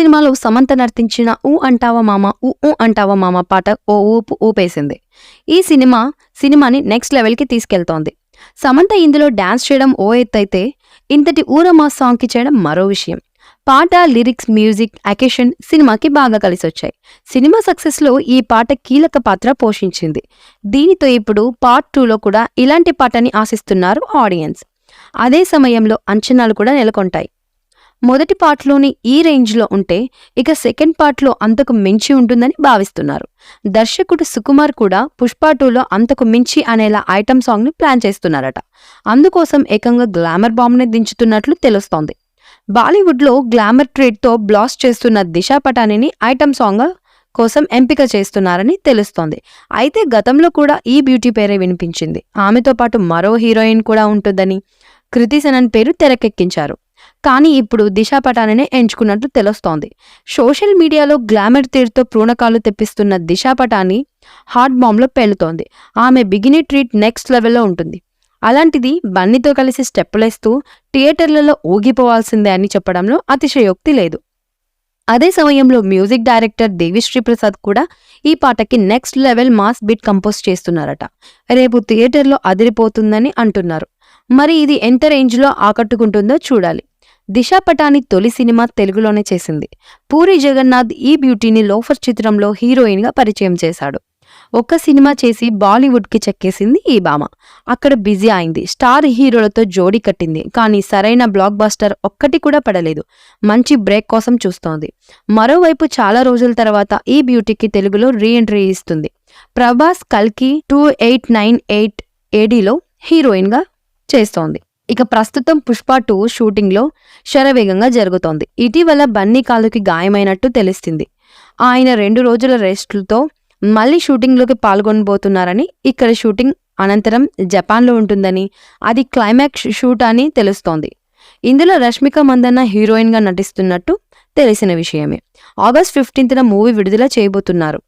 సినిమాలో సమంత నర్తించిన 'ఊ అంటావా మామ ఊ ఊ అంటావా మామ' పాట ఓ ఊపు ఊపేసింది. ఈ సినిమాని నెక్స్ట్ లెవెల్‌కి తీసుకెళ్తోంది. సమంత ఇందులో డాన్స్ చేయడం ఓ ఎత్తైతే, ఇంతటి ఊరమా సాంగ్‌కి చేయడం మరో విషయం. పాట, లిరిక్స్, మ్యూజిక్, అకేషన్ సినిమాకి బాగా కలిసొచ్చాయి. సినిమా సక్సెస్‌లో ఈ పాట కీలక పాత్ర పోషించింది. దీనితో ఇప్పుడు పార్ట్ 2లో కూడా ఇలాంటి పాటని ఆశిస్తున్నారు ఆడియన్స్. అదే సమయంలో అంచనాలు కూడా నెలకొంటాయి. మొదటి పార్ట్‌లోని ఈ రేంజ్‌లో ఉంటే, ఇక సెకండ్ పార్ట్‌లో అంతకు మించి ఉంటుందని భావిస్తున్నారు. దర్శకుడు సుకుమార్ కూడా 'పుష్ప 2లో అంతకు మించి అనేలా ఐటెమ్ సాంగ్‌ని ప్లాన్ చేస్తున్నారట. అందుకోసం ఏకంగా గ్లామర్ బాంబ్‌ని దించుతున్నట్లు తెలుస్తోంది. బాలీవుడ్‌లో గ్లామర్ ట్రేడ్‌తో బ్లాస్ట్ చేస్తున్న దిశా పటానీని ఐటెమ్ సాంగ్ కోసం ఎంపిక చేస్తున్నారని తెలుస్తోంది. అయితే గతంలో కూడా ఈ బ్యూటీ పేరే వినిపించింది. ఆమెతో పాటు మరో హీరోయిన్ కూడా ఉంటుందని కృతి సనన్ పేరు తెరకెక్కించారు. కానీ ఇప్పుడు దిశా పటానినే ఎంచుకున్నట్లు తెలుస్తోంది. సోషల్ మీడియాలో గ్లామర్ తీరుతో పూనకాలు తెప్పిస్తున్న దిశా పటాని హాట్ బాంబ్లో పేలుతోంది. ఆమె బిగినీ ట్రీట్ నెక్స్ట్ లెవెల్లో ఉంటుంది. అలాంటిది బన్నీతో కలిసి స్టెప్పులేస్తూ థియేటర్లలో ఊగిపోవాల్సిందే అని చెప్పడంలో అతిశయోక్తి లేదు. అదే సమయంలో మ్యూజిక్ డైరెక్టర్ దేవిశ్రీ ప్రసాద్ కూడా ఈ పాటకి next level mass beat compose చేస్తున్నారట. రేపు థియేటర్లో అదిరిపోతుందని అంటున్నారు. మరి ఇది ఎంత రేంజ్లో ఆకట్టుకుంటుందో చూడాలి. దిశా పటాని తొలి సినిమా తెలుగులోనే చేసింది. పూరి జగన్నాథ్ ఈ బ్యూటీని లోఫర్ చిత్రంలో హీరోయిన్గా పరిచయం చేశాడు. ఒక్క సినిమా చేసి బాలీవుడ్కి చెక్కేసింది ఈ భామ. అక్కడ బిజీ అయింది. స్టార్ హీరోలతో జోడీ కట్టింది. కానీ సరైన బ్లాక్ బస్టర్ ఒక్కటి కూడా పడలేదు. మంచి బ్రేక్ కోసం చూస్తోంది. మరోవైపు చాలా రోజుల తర్వాత ఈ బ్యూటీకి తెలుగులో రీ ఎంట్రీ ఇస్తుంది. ప్రభాస్ కల్కి 2898 ADలో హీరోయిన్గా చేస్తోంది. ఇక ప్రస్తుతం పుష్ప 2 షూటింగ్లో శరవేగంగా జరుగుతోంది. ఇటీవల బన్నీ కాలుకి గాయమైనట్టు తెలిసింది. ఆయన 2 రోజుల రెస్ట్లతో మళ్లీ షూటింగ్లోకి పాల్గొనబోతున్నారని, ఇక్కడ షూటింగ్ అనంతరం జపాన్లో ఉంటుందని, అది క్లైమాక్స్ షూట్ అని తెలుస్తోంది. ఇందులో రష్మిక మందన్న హీరోయిన్గా నటిస్తున్నట్టు తెలిసిన విషయమే. ఆగస్ట్ 15న మూవీ విడుదల చేయబోతున్నారు.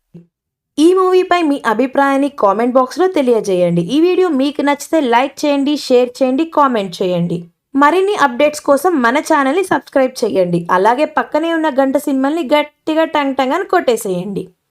ఈ మూవీపై మీ అభిప్రాయాన్ని కామెంట్ బాక్స్లో తెలియజేయండి. ఈ వీడియో మీకు నచ్చితే లైక్ చేయండి, షేర్ చేయండి, కామెంట్ చేయండి. మరిన్ని అప్డేట్స్ కోసం మన ఛానల్ని సబ్స్క్రైబ్ చేయండి. అలాగే పక్కనే ఉన్న గంట సింబల్ని గట్టిగా టంగ్ టంగ్ అని కొట్టేసేయండి.